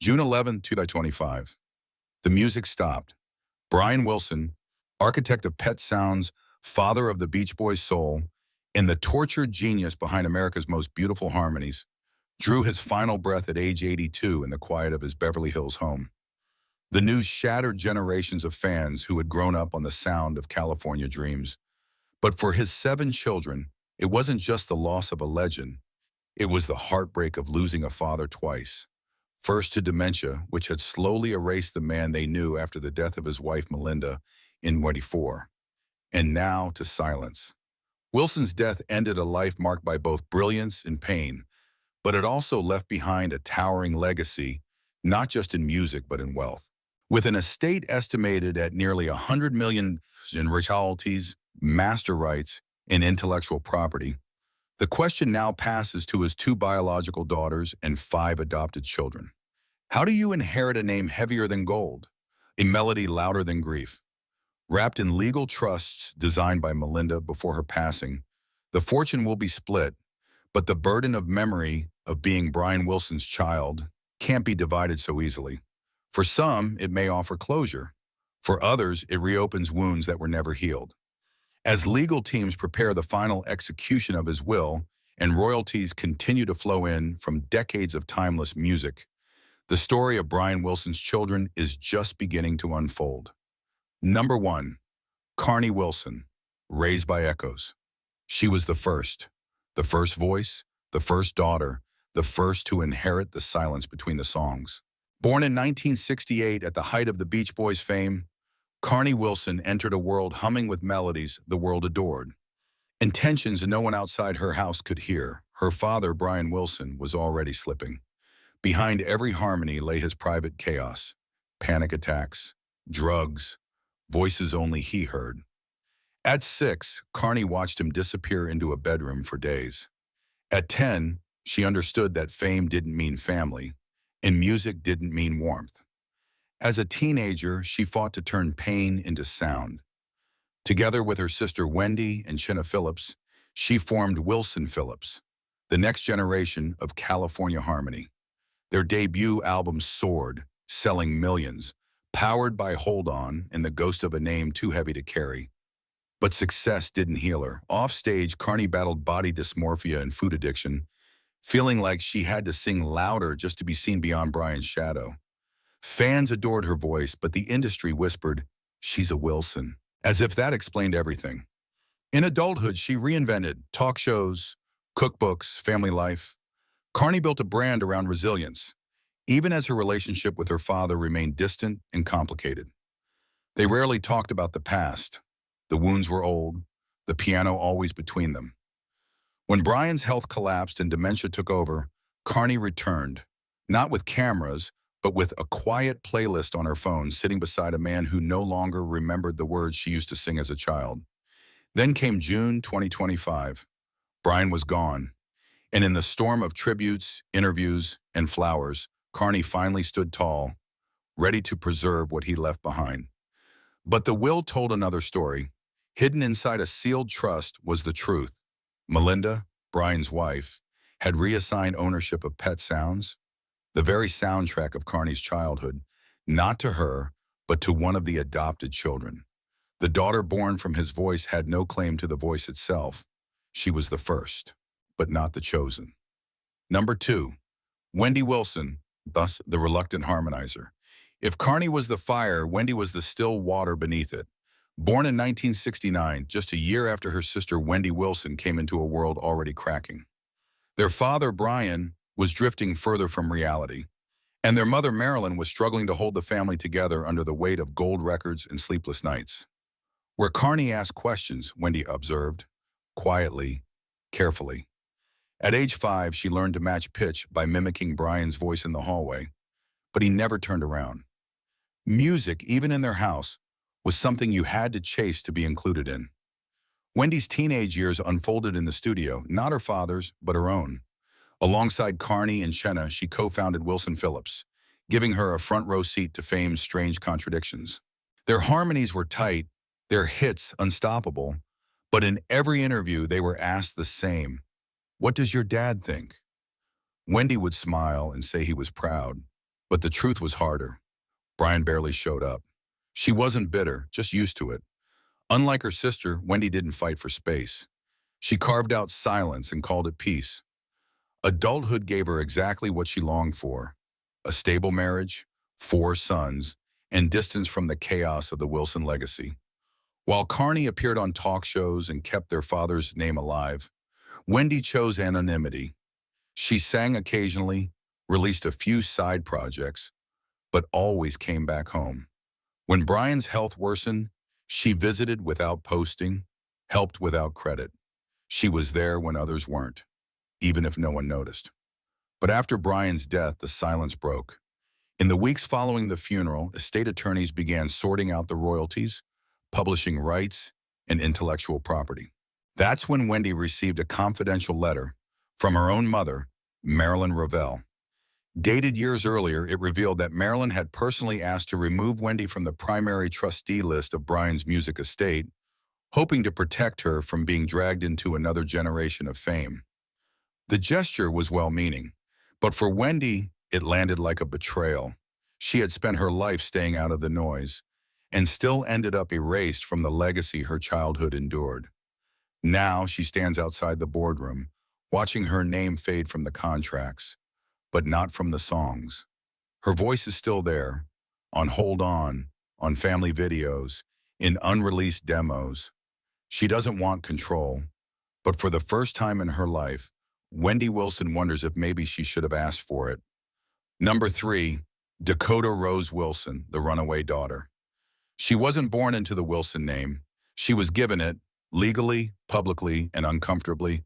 June 11, 2025. The music stopped. Brian Wilson, architect of Pet Sounds, father of the Beach Boys' soul, and the tortured genius behind America's most beautiful harmonies, drew his final breath at age 82 in the quiet of his Beverly Hills home. The news shattered generations of fans who had grown up on the sound of California dreams. But for his 7 children, it wasn't just the loss of a legend. It was the heartbreak of losing a father twice. First to dementia, which had slowly erased the man they knew after the death of his wife Melinda in 24, and now to silence. Wilson's death ended a life marked by both brilliance and pain, but it also left behind a towering legacy, not just in music but in wealth. With an estate estimated at nearly $100 million in royalties, master rights, and intellectual property, the question now passes to his 2 biological daughters and 5 adopted children. How do you inherit a name heavier than gold, a melody louder than grief? Wrapped in legal trusts designed by Melinda before her passing, the fortune will be split, but the burden of memory of being Brian Wilson's child can't be divided so easily. For some, it may offer closure. For others, it reopens wounds that were never healed. As legal teams prepare the final execution of his will and royalties continue to flow in from decades of timeless music, the story of Brian Wilson's children is just beginning to unfold. Number 1, Carney Wilson, raised by echoes. She was the first voice, the first daughter, the first to inherit the silence between the songs. Born in 1968 at the height of the Beach Boys' fame, Carney Wilson entered a world humming with melodies the world adored. Intentions no one outside her house could hear. Her father, Brian Wilson, was already slipping. Behind every harmony lay his private chaos, panic attacks, drugs, voices only he heard. At 6, Carney watched him disappear into a bedroom for days. At 10, she understood that fame didn't mean family, and music didn't mean warmth. As a teenager, she fought to turn pain into sound. Together with her sister Wendy and Phillips, she formed Wilson Phillips, the next generation of California harmony. Their debut album soared, selling millions, powered by Hold On and the ghost of a name too heavy to carry. But success didn't heal her. Offstage, Carney battled body dysmorphia and food addiction, feeling like she had to sing louder just to be seen beyond Brian's shadow. Fans adored her voice, but the industry whispered, "She's a Wilson," as if that explained everything. In adulthood, she reinvented talk shows, cookbooks, family life. Carney built a brand around resilience, even as her relationship with her father remained distant and complicated. They rarely talked about the past. The wounds were old, the piano always between them. When Brian's health collapsed and dementia took over, Carney returned, not with cameras, but with a quiet playlist on her phone sitting beside a man who no longer remembered the words she used to sing as a child. Then came June 2025. Brian was gone, and in the storm of tributes, interviews, and flowers, Carney finally stood tall, ready to preserve what he left behind. But the will told another story. Hidden inside a sealed trust was the truth. Melinda, Brian's wife, had reassigned ownership of Pet Sounds, the very soundtrack of Carney's childhood, not to her, but to one of the adopted children. The daughter born from his voice had no claim to the voice itself. She was the first, but not the chosen. Number 2, Wendy Wilson, thus the reluctant harmonizer. If Carney was the fire, Wendy was the still water beneath it. Born in 1969, just a year after her sister Wendy Wilson came into a world already cracking. Their father, Brian, was drifting further from reality, and their mother, Marilyn, was struggling to hold the family together under the weight of gold records and sleepless nights. Where Carney asked questions, Wendy observed, quietly, carefully. At age 5, she learned to match pitch by mimicking Brian's voice in the hallway, but he never turned around. Music, even in their house, was something you had to chase to be included in. Wendy's teenage years unfolded in the studio, not her father's, but her own. Alongside Carney and Shenna, she co-founded Wilson Phillips, giving her a front-row seat to fame's strange contradictions. Their harmonies were tight, their hits unstoppable, but in every interview they were asked the same, "What does your dad think?" Wendy would smile and say he was proud, But the truth was harder. Brian barely showed up. She wasn't bitter, just used to it. Unlike her sister, Wendy didn't fight for space. She carved out silence and called it peace. Adulthood gave her exactly what she longed for: a stable marriage, 4 sons, and distance from the chaos of the Wilson legacy. While Carney appeared on talk shows and kept their father's name alive, Wendy chose anonymity. She sang occasionally, released a few side projects, but always came back home. When Brian's health worsened, she visited without posting, helped without credit. She was there when others weren't, even if no one noticed. But after Brian's death, the silence broke. In the weeks following the funeral, estate attorneys began sorting out the royalties, publishing rights, and intellectual property. That's when Wendy received a confidential letter from her own mother, Marilyn Rovell. Dated years earlier, it revealed that Marilyn had personally asked to remove Wendy from the primary trustee list of Brian's music estate, hoping to protect her from being dragged into another generation of fame. The gesture was well-meaning, but for Wendy, it landed like a betrayal. She had spent her life staying out of the noise, and still ended up erased from the legacy her childhood endured. Now she stands outside the boardroom, watching her name fade from the contracts, but not from the songs. Her voice is still there, on Hold on family videos, in unreleased demos. She doesn't want control, but for the first time in her life, Wendy Wilson wonders if maybe she should have asked for it. Number 3, Dakota Rose Wilson, the runaway daughter. She wasn't born into the Wilson name. She was given it, legally, publicly, and uncomfortably,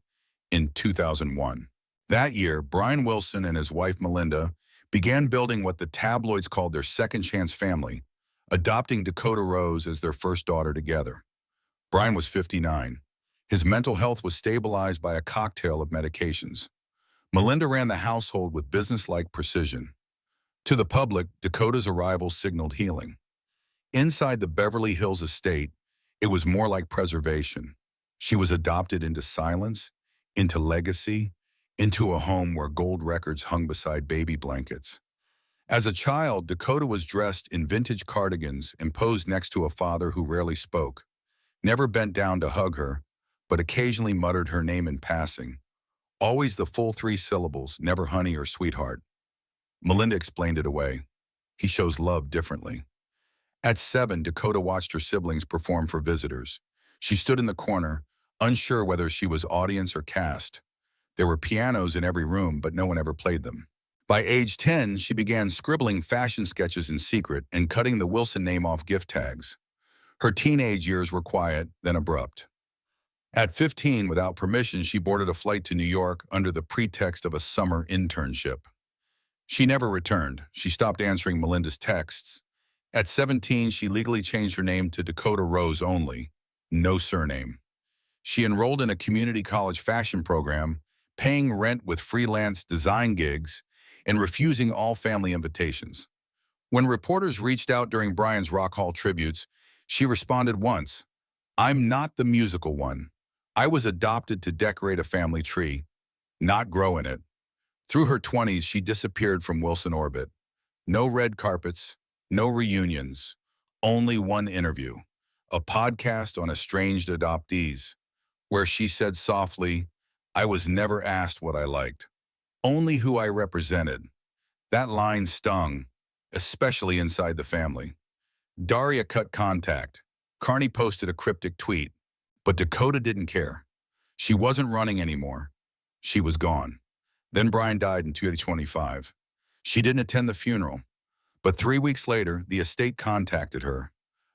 in 2001. That year, Brian Wilson and his wife Melinda began building what the tabloids called their second chance family, adopting Dakota Rose as their first daughter together. Brian was 59. His mental health was stabilized by a cocktail of medications. Melinda ran the household with business-like precision. To the public, Dakota's arrival signaled healing. Inside the Beverly Hills estate, it was more like preservation. She was adopted into silence, into legacy, into a home where gold records hung beside baby blankets. As a child, Dakota was dressed in vintage cardigans and posed next to a father who rarely spoke, never bent down to hug her, but occasionally muttered her name in passing. Always the full 3 syllables, never honey or sweetheart. Melinda explained it away. He shows love differently. At 7, Dakota watched her siblings perform for visitors. She stood in the corner, unsure whether she was audience or cast. There were pianos in every room, but no one ever played them. By age 10, she began scribbling fashion sketches in secret and cutting the Wilson name off gift tags. Her teenage years were quiet, then abrupt. At 15, without permission, she boarded a flight to New York under the pretext of a summer internship. She never returned. She stopped answering Melinda's texts. At 17, she legally changed her name to Dakota Rose only, no surname. She enrolled in a community college fashion program, paying rent with freelance design gigs, and refusing all family invitations. When reporters reached out during Brian's Rock Hall tributes, she responded once, "I'm not the musical one. I was adopted to decorate a family tree, not grow in it." Through her 20s, she disappeared from Wilson orbit. No red carpets, no reunions, only one interview, a podcast on estranged adoptees, where she said softly, "I was never asked what I liked, only who I represented." That line stung, especially inside the family. Daria cut contact. Carney posted a cryptic tweet, but Dakota didn't care. She wasn't running anymore. She was gone. Then Brian died in 2025. She didn't attend the funeral, but 3 weeks later, the estate contacted her.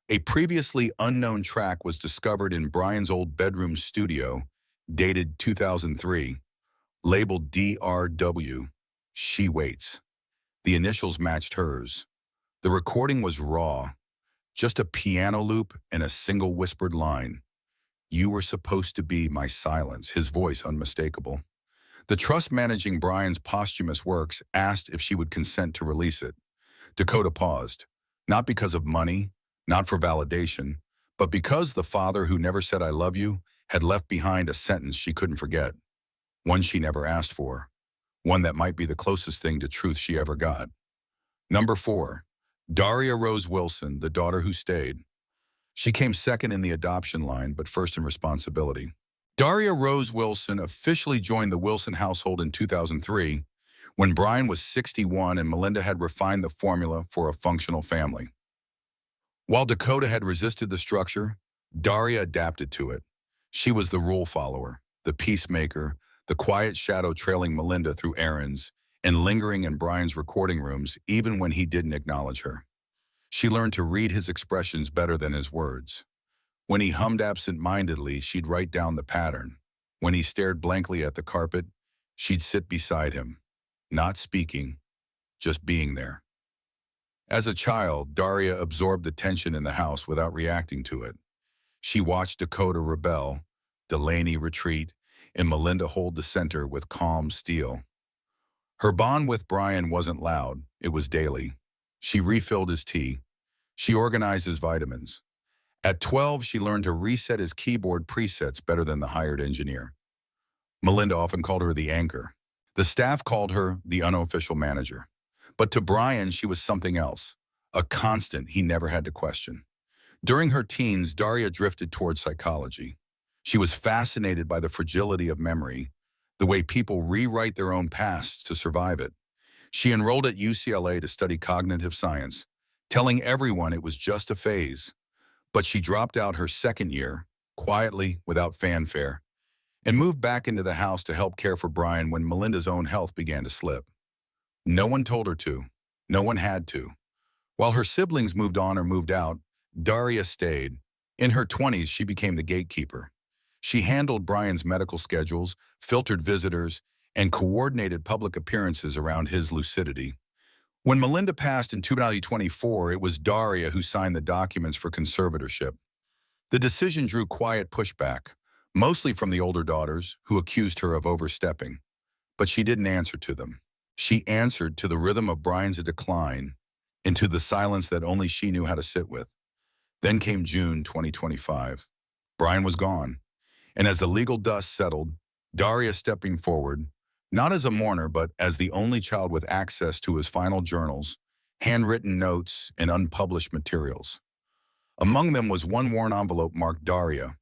A previously unknown track was discovered in Brian's old bedroom studio, dated 2003, labeled DRW, She Waits. The initials matched hers. The recording was raw, just a piano loop and a single whispered line. "You were supposed to be my silence," his voice unmistakable. The trust managing Brian's posthumous works asked if she would consent to release it. Dakota paused, not because of money, not for validation, but because the father who never said "I love you" had left behind a sentence she couldn't forget, one she never asked for, one that might be the closest thing to truth she ever got. Number 4. Daria Rose Wilson, the daughter who stayed. She came second in the adoption line, but first in responsibility. Daria Rose Wilson officially joined the Wilson household in 2003 when Brian was 61 and Melinda had refined the formula for a functional family. While Dakota had resisted the structure, Daria adapted to it. She was the rule follower, the peacemaker, the quiet shadow trailing Melinda through errands and lingering in Brian's recording rooms even when he didn't acknowledge her. She learned to read his expressions better than his words. When he hummed absent-mindedly, she'd write down the pattern. When he stared blankly at the carpet, she'd sit beside him, not speaking, just being there. As a child, Daria absorbed the tension in the house without reacting to it. She watched Dakota rebel, Delaney retreat, and Melinda hold the center with calm steel. Her bond with Brian wasn't loud, it was daily. She refilled his tea. She organized his vitamins. At 12, she learned to reset his keyboard presets better than the hired engineer. Melinda often called her the anchor. The staff called her the unofficial manager. But to Brian, she was something else, a constant he never had to question. During her teens, Daria drifted toward psychology. She was fascinated by the fragility of memory, the way people rewrite their own pasts to survive it. She enrolled at UCLA to study cognitive science, telling everyone it was just a phase. But she dropped out her second year, quietly, without fanfare, and moved back into the house to help care for Brian when Melinda's own health began to slip. No one told her to. No one had to. While her siblings moved on or moved out, Daria stayed. In her 20s, she became the gatekeeper. She handled Brian's medical schedules, filtered visitors, and coordinated public appearances around his lucidity. When Melinda passed in 2024, it was Daria who signed the documents for conservatorship. The decision drew quiet pushback, mostly from the older daughters, who accused her of overstepping. But she didn't answer to them. She answered to the rhythm of Brian's decline and to the silence that only she knew how to sit with. Then came June 2025. Brian was gone. And as the legal dust settled, Daria stepping forward, not as a mourner, but as the only child with access to his final journals, handwritten notes, and unpublished materials. Among them was one worn envelope marked Daria.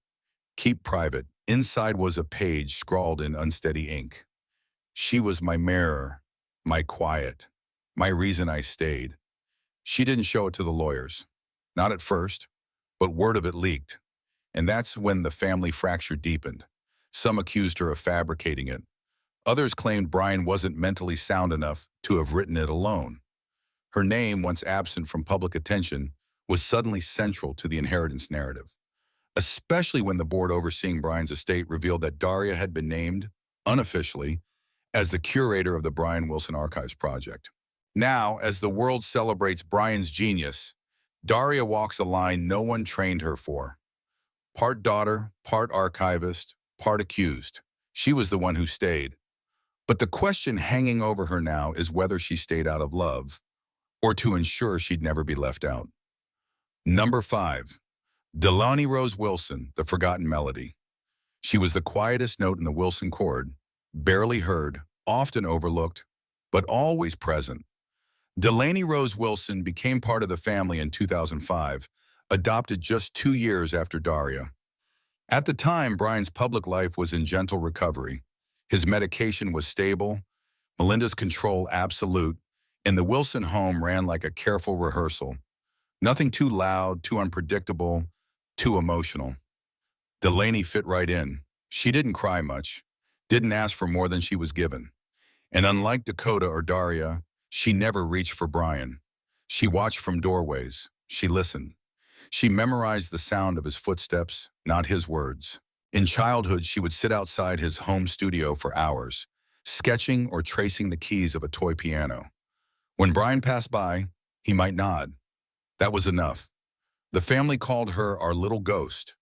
Keep private. Inside was a page scrawled in unsteady ink. She was my mirror, my quiet, my reason I stayed. She didn't show it to the lawyers. Not at first, but word of it leaked. And that's when the family fracture deepened. Some accused her of fabricating it. Others claimed Brian wasn't mentally sound enough to have written it alone. Her name, once absent from public attention, was suddenly central to the inheritance narrative, especially when the board overseeing Brian's estate revealed that Daria had been named, unofficially, as the curator of the Brian Wilson Archives Project. Now, as the world celebrates Brian's genius, Daria walks a line no one trained her for. Part daughter, part archivist, part accused. She was the one who stayed. But the question hanging over her now is whether she stayed out of love or to ensure she'd never be left out. Number 5. Delaney Rose Wilson, the forgotten melody. She was the quietest note in the Wilson chord, barely heard, often overlooked, but always present. Delaney Rose Wilson became part of the family in 2005, adopted just 2 years after Daria. At the time, Brian's public life was in gentle recovery. His medication was stable, Melinda's control absolute, and the Wilson home ran like a careful rehearsal. Nothing too loud, too unpredictable, too emotional. Delaney fit right in. She didn't cry much, didn't ask for more than she was given. And unlike Dakota or Daria, she never reached for Brian. She watched from doorways. She listened. She memorized the sound of his footsteps, not his words. In childhood, she would sit outside his home studio for hours, sketching or tracing the keys of a toy piano. When Brian passed by, he might nod. That was enough. The family called her our little ghost,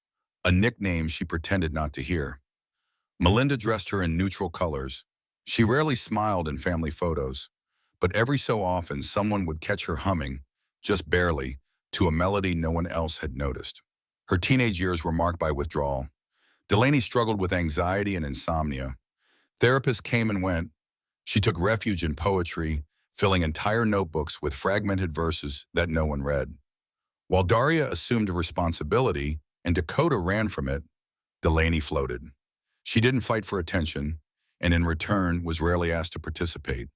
a nickname she pretended not to hear. Melinda dressed her in neutral colors. She rarely smiled in family photos, but every so often someone would catch her humming, just barely, to a melody no one else had noticed. Her teenage years were marked by withdrawal. Delaney struggled with anxiety and insomnia. Therapists came and went. She took refuge in poetry, filling entire notebooks with fragmented verses that no one read. While Daria assumed responsibility and Dakota ran from it, Delaney floated. She didn't fight for attention, and in return was rarely asked to participate.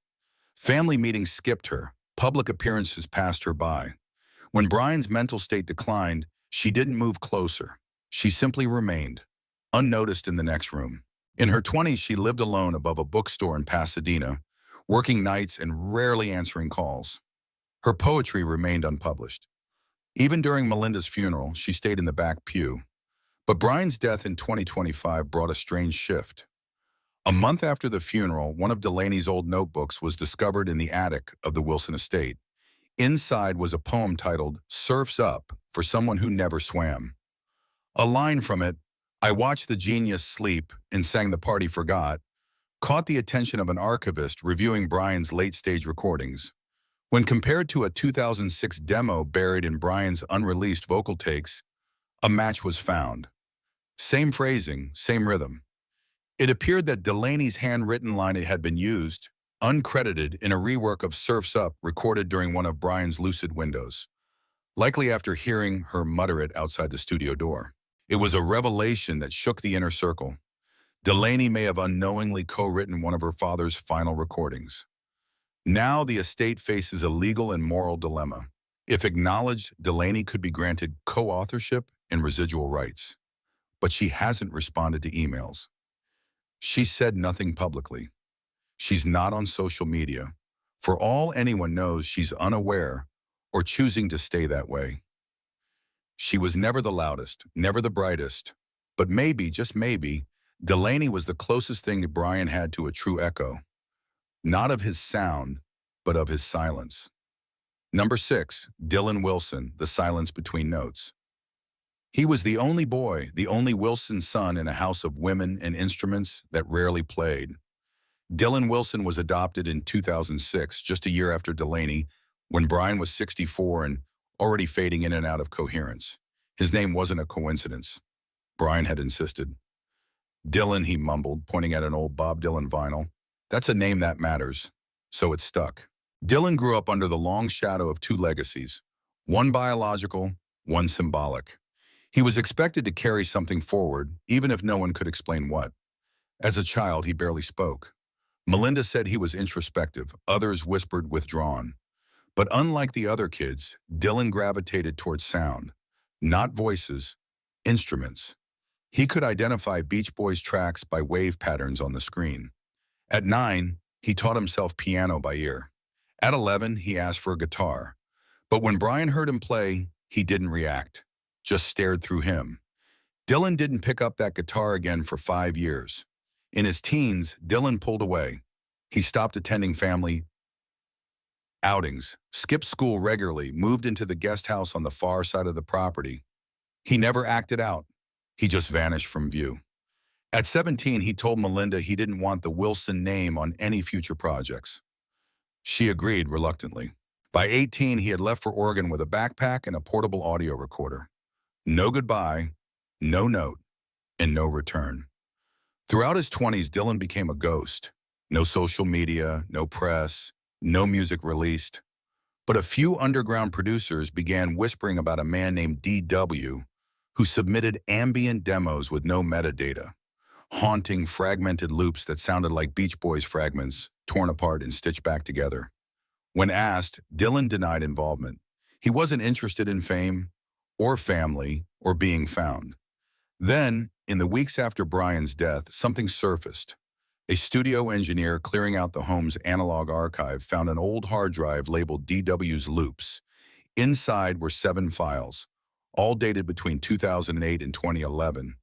Family meetings skipped her, public appearances passed her by. When Brian's mental state declined, she didn't move closer. She simply remained, unnoticed in the next room. In her 20s, she lived alone above a bookstore in Pasadena, working nights and rarely answering calls. Her poetry remained unpublished. Even during Melinda's funeral, she stayed in the back pew. But Brian's death in 2025 brought a strange shift. A month after the funeral, one of Delaney's old notebooks was discovered in the attic of the Wilson estate. Inside was a poem titled "Surf's Up" for someone who never swam. A line from it, "I watched the genius sleep and sang the party forgot," caught the attention of an archivist reviewing Brian's late-stage recordings. When compared to a 2006 demo buried in Brian's unreleased vocal takes, a match was found. Same phrasing, same rhythm. It appeared that Delaney's handwritten line had been used, uncredited, in a rework of "Surf's Up" recorded during one of Brian's lucid windows, likely after hearing her mutter it outside the studio door. It was a revelation that shook the inner circle. Delaney may have unknowingly co-written one of her father's final recordings. Now the estate faces a legal and moral dilemma. If acknowledged, Delaney could be granted co-authorship and residual rights. But she hasn't responded to emails. She said nothing publicly. She's not on social media. For all anyone knows, she's unaware or choosing to stay that way. She was never the loudest, never the brightest, but maybe, just maybe, Delaney was the closest thing that Brian had to a true echo. Not of his sound, but of his silence. Number 6, Dylan Wilson, The Silence Between Notes. He was the only boy, the only Wilson son in a house of women and instruments that rarely played. Dylan Wilson was adopted in 2006, just a year after Delaney, when Brian was 64 and already fading in and out of coherence. His name wasn't a coincidence. Brian had insisted. "Dylan," he mumbled, pointing at an old Bob Dylan vinyl. "That's a name that matters." So it stuck. Dylan grew up under the long shadow of two legacies, one biological, one symbolic. He was expected to carry something forward, even if no one could explain what. As a child, he barely spoke. Melinda said he was introspective, others whispered withdrawn. But unlike the other kids, Dylan gravitated towards sound, not voices, instruments. He could identify Beach Boys tracks by wave patterns on the screen. At 9, he taught himself piano by ear. At 11, he asked for a guitar. But when Brian heard him play, he didn't react, just stared through him. Dylan didn't pick up that guitar again for 5 years. In his teens, Dylan pulled away. He stopped attending family outings, skipped school regularly, moved into the guest house on the far side of the property. He never acted out. He just vanished from view. At 17, he told Melinda he didn't want the Wilson name on any future projects. She agreed reluctantly. By 18, he had left for Oregon with a backpack and a portable audio recorder. No goodbye, no note, and no return. Throughout his 20s, Dylan became a ghost. No social media, no press, no music released. But a few underground producers began whispering about a man named D.W. who submitted ambient demos with no metadata, haunting fragmented loops that sounded like Beach Boys fragments, torn apart and stitched back together. When asked, Dylan denied involvement. He wasn't interested in fame, or family, or being found. Then, in the weeks after Brian's death, something surfaced. A studio engineer clearing out the home's analog archive found an old hard drive labeled DW's Loops. Inside were 7 files, all dated between 2008 and 2011,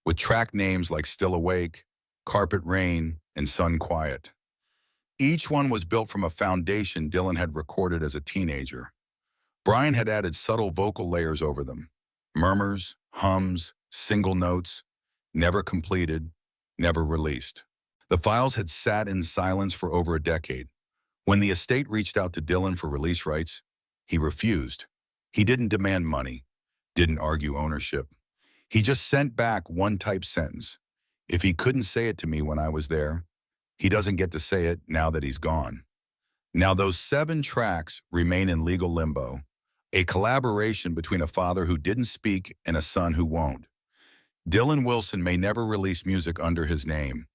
with track names like Still Awake, Carpet Rain, and Sun Quiet. Each one was built from a foundation Dylan had recorded as a teenager. Brian had added subtle vocal layers over them, murmurs, hums, single notes, never completed, never released. The files had sat in silence for over a decade. When the estate reached out to Dylan for release rights, he refused. He didn't demand money, didn't argue ownership. He just sent back one typed sentence. "If he couldn't say it to me when I was there, he doesn't get to say it now that he's gone." Now those 7 tracks remain in legal limbo, a collaboration between a father who didn't speak and a son who won't. Dylan Wilson may never release music under his name,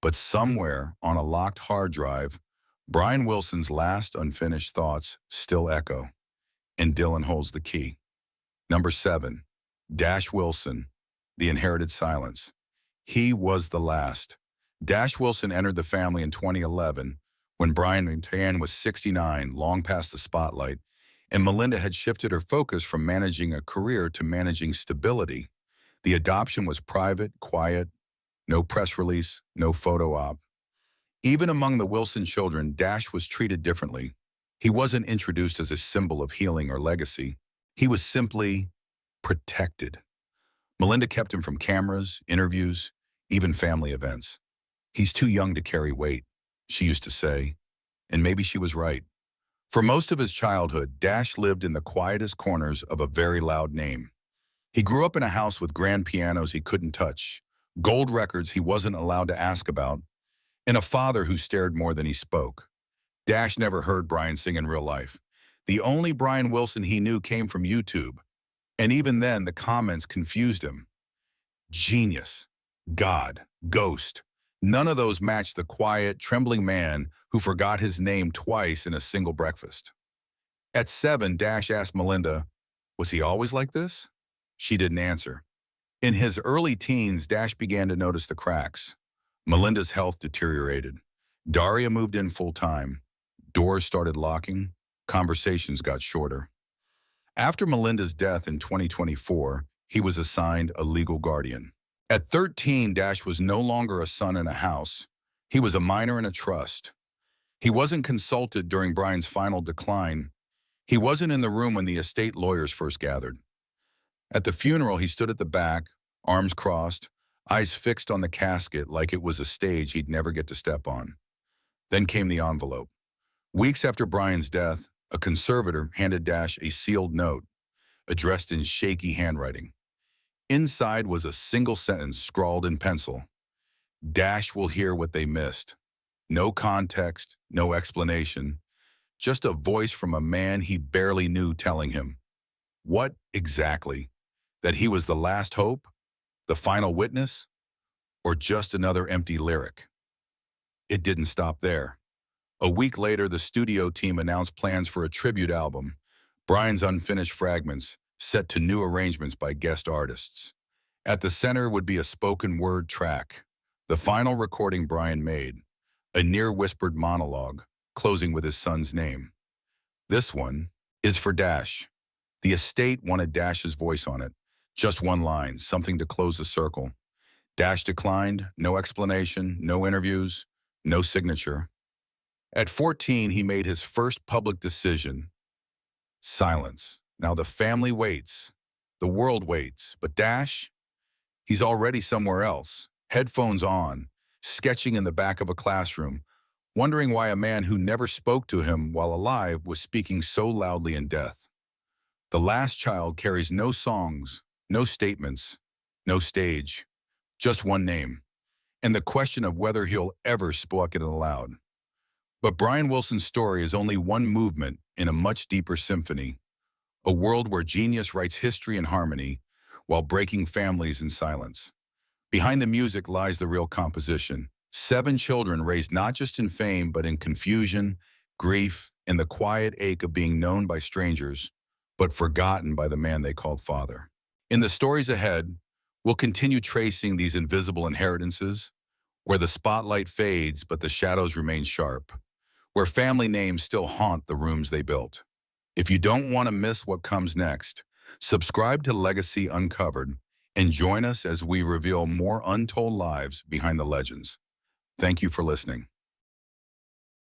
but somewhere on a locked hard drive, Brian Wilson's last unfinished thoughts still echo, and Dylan holds the key. Number 7, Dash Wilson, The Inherited Silence. He was the last. Dash Wilson entered the family in 2011 when Brian was 69, long past the spotlight, and Melinda had shifted her focus from managing a career to managing stability. The adoption was private, quiet, no press release, no photo op. Even among the Wilson children, Dash was treated differently. He wasn't introduced as a symbol of healing or legacy. He was simply protected. Melinda kept him from cameras, interviews, even family events. "He's too young to carry weight," she used to say, and maybe she was right. For most of his childhood, Dash lived in the quietest corners of a very loud name. He grew up in a house with grand pianos he couldn't touch, gold records he wasn't allowed to ask about, and a father who stared more than he spoke. Dash never heard Brian sing in real life. The only Brian Wilson he knew came from YouTube, and even then the comments confused him. Genius, God, ghost. None of those matched the quiet, trembling man who forgot his name twice in a single breakfast. At 7, Dash asked Melinda, "Was he always like this?" She didn't answer. In his early teens, Dash began to notice the cracks. Melinda's health deteriorated. Daria moved in full-time. Doors started locking. Conversations got shorter. After Melinda's death in 2024, he was assigned a legal guardian. At 13, Dash was no longer a son in a house. He was a minor in a trust. He wasn't consulted during Brian's final decline. He wasn't in the room when the estate lawyers first gathered. At the funeral, he stood at the back, arms crossed, eyes fixed on the casket like it was a stage he'd never get to step on. Then came the envelope. Weeks after Brian's death, a conservator handed Dash a sealed note, addressed in shaky handwriting. Inside was a single sentence scrawled in pencil. "Dash will hear what they missed." No context, no explanation, just a voice from a man he barely knew telling him. What exactly? That he was the last hope? The final witness? Or just another empty lyric? It didn't stop there. A week later, the studio team announced plans for a tribute album, Brian's unfinished fragments, set to new arrangements by guest artists. At the center would be a spoken word track, the final recording Brian made, a near-whispered monologue, closing with his son's name. This one is for Dash. The estate wanted Dash's voice on it, just one line, something to close the circle. Dash declined, no explanation, no interviews, no signature. At 14, he made his first public decision. Silence. Now the family waits. The world waits. But Dash? He's already somewhere else, headphones on, sketching in the back of a classroom, wondering why a man who never spoke to him while alive was speaking so loudly in death. The last child carries no songs, no statements, no stage, just one name, and the question of whether he'll ever speak it aloud. But Brian Wilson's story is only one movement in a much deeper symphony, a world where genius writes history in harmony while breaking families in silence. Behind the music lies the real composition. 7 children raised not just in fame, but in confusion, grief, and the quiet ache of being known by strangers, but forgotten by the man they called father. In the stories ahead, we'll continue tracing these invisible inheritances, where the spotlight fades but the shadows remain sharp, where family names still haunt the rooms they built. If you don't want to miss what comes next, subscribe to Legacy Uncovered and join us as we reveal more untold lives behind the legends. Thank you for listening.